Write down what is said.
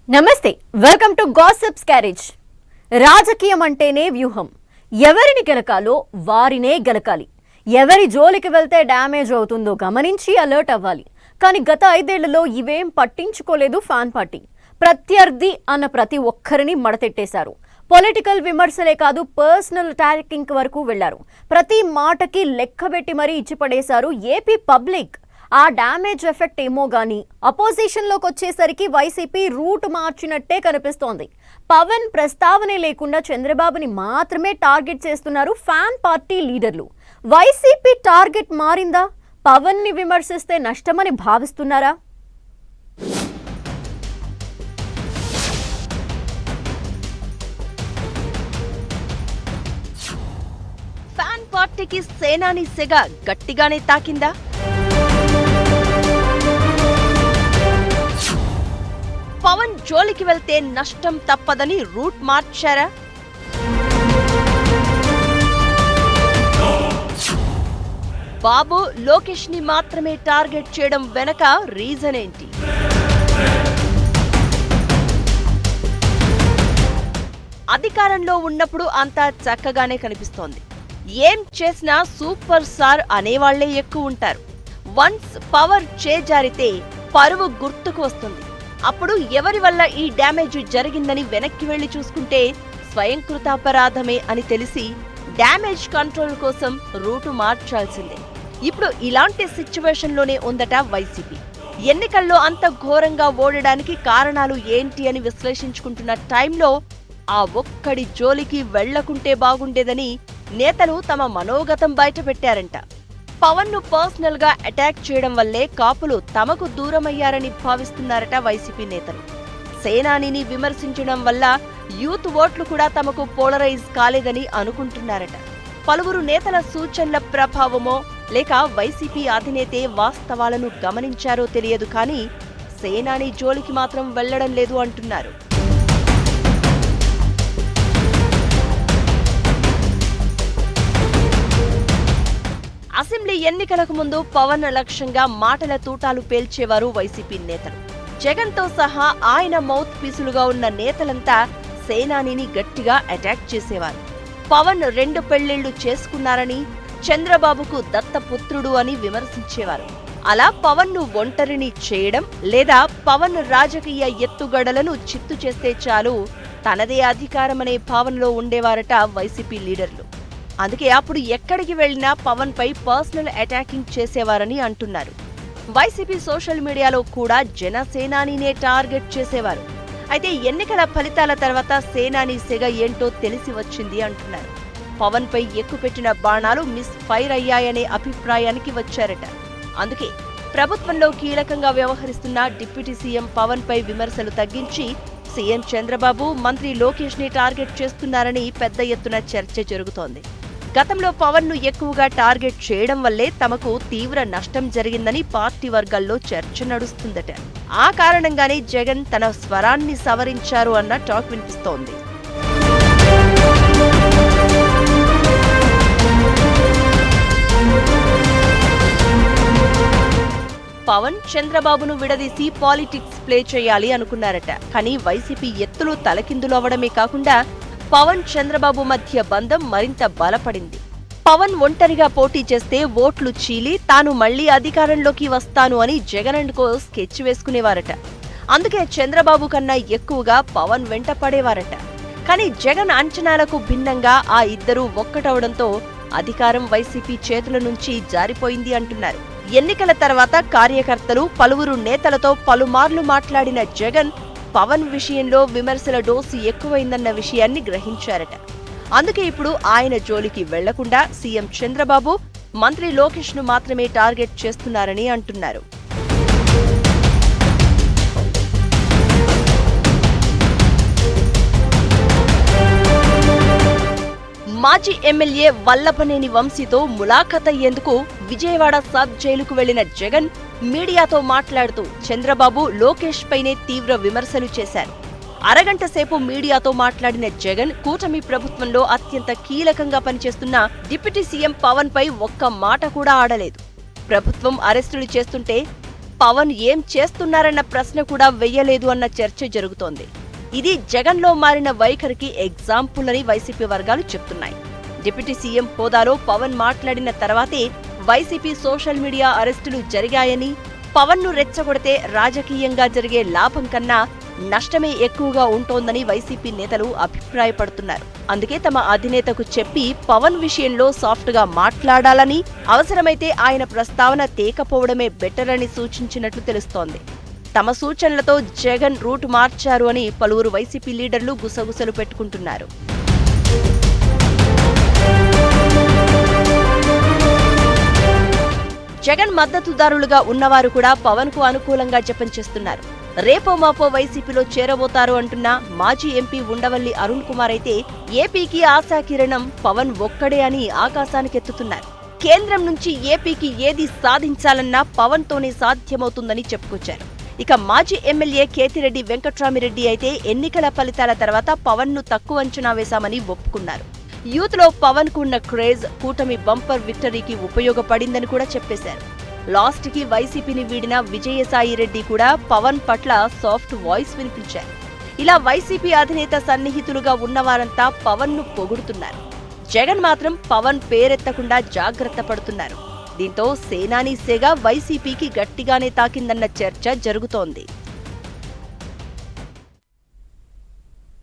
నమస్తే, welcome to gossips carriage. రాజకీయం అంటేనే వ్యూహం. ఎవరిని గెలకాలో వారినే గెలకాలి. ఎవరి జోలికి వెళ్తే డ్యామేజ్ అవుతుందో గమనించి అలర్ట్ అవ్వాలి. కానీ గత 5 ఏళ్లలో ఇవేం పట్టించుకోలేదు ఫ్యాన్ పార్టీ. ప్రత్యర్థి అన్న ప్రతి ఒక్కరిని మడతెట్టేశారు. పొలిటికల్ విమర్శలే కాదు, పర్సనల్ అటాకింగ్ వరకు వెళ్లారు. ప్రతి మాటకి లెక్కబెట్టి మరీ ఇచ్చి పడేశారు ఏపీ పబ్లిక్. ఆ డ్యామేజ్ ఎఫెక్ట్ ఏమో గానీ అపోజిషన్లోకి వచ్చేసరికి వైసీపీ రూట్ మార్చినట్టే కనిపిస్తోంది. పవన్ ప్రస్తావనే లేకుండా చంద్రబాబుని మాత్రమే టార్గెట్ చేస్తున్నారు ఫ్యాన్ పార్టీ లీడర్లు. వైసీపీ టార్గెట్ మారిందా? పవన్ ని విమర్శిస్తే నష్టమని భావిస్తున్నారా? ఫ్యాన్ పార్టీకి సేనాని సెగ గట్టిగానే తాకిందా? పవన్ జోలికి వెళ్తే నష్టం తప్పదని రూట్ మార్చారా? బాబు లోకేష్ ని మాత్రమే టార్గెట్ చేయడం వెనక రీజన్ ఏంటి? అధికారంలో ఉన్నప్పుడు అంతా చక్కగానే కనిపిస్తోంది. ఏం చేసినా సూపర్ స్టార్ అనేవాళ్లే ఎక్కువ ఉంటారు. వన్స్ పవర్ చేజారితే పరువు గుర్తుకు వస్తుంది. అప్పుడు ఎవరి వల్ల ఈ డ్యామేజ్ జరిగిందని వెనక్కి వెళ్లి చూసుకుంటే స్వయంకృతాపరాధమే అని తెలిసి డ్యామేజ్ కంట్రోల్ కోసం రూటు మార్చాల్సిందే. ఇప్పుడు ఇలాంటి సిచ్యువేషన్లోనే ఉందట వైసీపీ. ఎన్నికల్లో అంత ఘోరంగా ఓడడానికి కారణాలు ఏంటి అని విశ్లేషించుకుంటున్న టైంలో ఆ ఒక్కడి జోలికి వెళ్లకుంటే బాగుండేదని నేతలు తమ మనోగతం బయటపెట్టారంట. పవన్ ను పర్సనల్ గా అటాక్ చేయడం వల్లే కాపులు తమకు దూరమయ్యారని భావిస్తున్నారట వైసీపీ నేతలు. సేనానిని విమర్శించడం వల్ల యూత్ ఓట్లు కూడా తమకు పోలరైజ్ కాలేదని అనుకుంటున్నారట. పలువురు నేతల సూచనల ప్రభావమో లేక వైసీపీ అధినేతే వాస్తవాలను గమనించారో తెలియదు, కానీ సేనాని జోలికి మాత్రం వెళ్లడం లేదు అంటున్నారు. అసెంబ్లీ ఎన్నికలకు ముందు పవన్ లక్ష్యంగా మాటల తూటాలు పేల్చేవారు వైసీపీ నేతలు. జగన్ తో సహా ఆయన మౌత్ పీసులుగా ఉన్న నేతలంతా సేనానిని గట్టిగా అటాక్ చేసేవారు. పవన్ 2 పెళ్లిళ్లు చేసుకున్నారని, చంద్రబాబుకు దత్తపుత్రుడు అని విమర్శించేవారు. అలా పవన్ ను ఒంటరిని చేయడం లేదా పవన్ రాజకీయ ఎత్తుగడలను చిత్తు చేస్తే చాలు తనదే అధికారమనే భావనలో ఉండేవారట వైసీపీ లీడర్లు. అందుకే అప్పుడు ఎక్కడికి వెళ్లినా పవన్ పై పర్సనల్ అటాకింగ్ చేసేవారని అంటున్నారు. వైసీపీ సోషల్ మీడియాలో కూడా జనసేనానినే టార్గెట్ చేసేవారు. అయితే ఎన్నికల ఫలితాల తర్వాత సేనాని సెగ ఏంటో తెలిసి వచ్చింది అంటున్నారు. పవన్ పై ఎక్కుపెట్టిన బాణాలు మిస్ ఫైర్ అయ్యాయనే అభిప్రాయానికి వచ్చారట. అందుకే ప్రభుత్వంలో కీలకంగా వ్యవహరిస్తున్న డిప్యూటీ సీఎం పవన్ పై విమర్శలు తగ్గించి సీఎం చంద్రబాబు, మంత్రి లోకేష్ ని టార్గెట్ చేస్తున్నారని పెద్ద ఎత్తున చర్చ జరుగుతోంది. గతంలో పవన్ ను ఎక్కువగా టార్గెట్ చేయడం వల్లే తమకు తీవ్ర నష్టం జరిగిందని పార్టీ వర్గాల్లో చర్చ నడుస్తుందట. ఆ కారణంగానే జగన్ తన స్వరాన్ని సవరించారు అన్న టాక్ వినిపిస్తోంది. పవన్ చంద్రబాబును విడదీసి పాలిటిక్స్ ప్లే చేయాలి అనుకున్నారట. కానీ వైసీపీ ఎత్తులు తలకిందులు అవడమే కాకుండా పవన్ చంద్రబాబు మధ్య బంధం మరింత బలపడింది. పవన్ ఒంటరిగా పోటీ చేస్తే ఓట్లు చీలి తాను మళ్లీ అధికారంలోకి వస్తాను అని జగన్ అండ్ కో స్కెచ్ వేసుకునేవారట. అందుకే చంద్రబాబు కన్నా ఎక్కువగా పవన్ వెంట పడేవారట. కానీ జగన్ అంచనాలకు భిన్నంగా ఆ ఇద్దరూ ఒక్కటవడంతో అధికారం వైసీపీ చేతుల నుంచి జారిపోయింది అంటున్నారు. ఎన్నికల తర్వాత కార్యకర్తలు, పలువురు నేతలతో పలుమార్లు మాట్లాడిన జగన్ పవన్ విషయంలో విమర్శల డోసు ఎక్కువైందన్న విషయాన్ని గ్రహించారట. అందుకే ఇప్పుడు ఆయన జోలికి వెళ్లకుండా సీఎం చంద్రబాబు, మంత్రి లోకేష్ ను మాత్రమే టార్గెట్ చేస్తున్నారని అంటున్నారు. మాజీ ఎమ్మెల్యే వల్లభనేని వంశీతో ములాఖత్ అయ్యేందుకు విజయవాడ సబ్ జైలుకు వెళ్లిన జగన్ మీడియాతో మాట్లాడుతూ చంద్రబాబు, లోకేష్ పైనే తీవ్ర విమర్శలు చేశారు. అరగంట సేపు మీడియాతో మాట్లాడిన జగన్ కూటమి ప్రభుత్వంలో అత్యంత కీలకంగా పనిచేస్తున్న డిప్యూటీ సీఎం పవన్ పై ఒక్క మాట కూడా ఆడలేదు. ప్రభుత్వం అరెస్టులు చేస్తుంటే పవన్ ఏం చేస్తున్నారన్న ప్రశ్న కూడా వెయ్యలేదు అన్న చర్చ జరుగుతోంది. ఇది జగన్లో మారిన వైఖరికి ఎగ్జాంపుల్ అని వైసీపీ వర్గాలు చెప్తున్నాయి. డిప్యూటీ సీఎం హోదాలో పవన్ మాట్లాడిన తర్వాతే వైసీపీ సోషల్ మీడియా అరెస్టులు జరిగాయని, పవన్ను రెచ్చగొడితే రాజకీయంగా జరిగే లాభం కన్నా నష్టమే ఎక్కువగా ఉంటోందని వైసీపీ నేతలు అభిప్రాయపడుతున్నారు. అందుకే తమ అధినేతకు చెప్పి పవన్ విషయంలో సాఫ్ట్గా మాట్లాడాలని, అవసరమైతే ఆయన ప్రస్తావన తేకపోవడమే బెటర్ అని సూచించినట్లు తెలుస్తోంది. తమ సూచనలతో జగన్ రూట్ మార్చారు అని పలువురు వైసీపీ లీడర్లు గుసగుసలు పెట్టుకుంటున్నారు. జగన్ మద్దతుదారులుగా ఉన్నవారు కూడా పవన్ కు అనుకూలంగా జపం చేస్తున్నారు. రేపో మాపో వైసీపీలో చేరబోతారు అంటున్న మాజీ ఎంపీ ఉండవల్లి అరుణ్ కుమార్ అయితే ఏపీకి ఆశాకిరణం పవన్ ఒక్కడే అని ఆకాశానికెత్తుతున్నారు. కేంద్రం నుంచి ఏపీకి ఏది సాధించాలన్నా పవన్ తోనే సాధ్యమవుతుందని చెప్పుకొచ్చారు. ఇక మాజీ ఎమ్మెల్యే కేతిరెడ్డి వెంకట్రామిరెడ్డి అయితే ఎన్నికల ఫలితాల తర్వాత పవన్ ను తక్కువ అంచనా వేశామని ఒప్పుకున్నారు. యూత్ లో పవన్ కు ఉన్న క్రేజ్ కూటమి బంపర్ విక్టరీకి ఉపయోగపడిందని కూడా చెప్పేశారు. లాస్ట్ కి వైసీపీని వీడిన విజయసాయిరెడ్డి కూడా పవన్ పట్ల సాఫ్ట్ వాయిస్ వినిపించారు. ఇలా వైసీపీ అధినేత సన్నిహితులుగా ఉన్నవారంతా పవన్ ను పొగుడుతున్నారు. జగన్ మాత్రం పవన్ పేరెత్తకుండా జాగ్రత్త పడుతున్నారు. దీంతో సేనాని సెగ వైసీపీకి గట్టిగానే తాకిందన్న చర్చ జరుగుతోంది.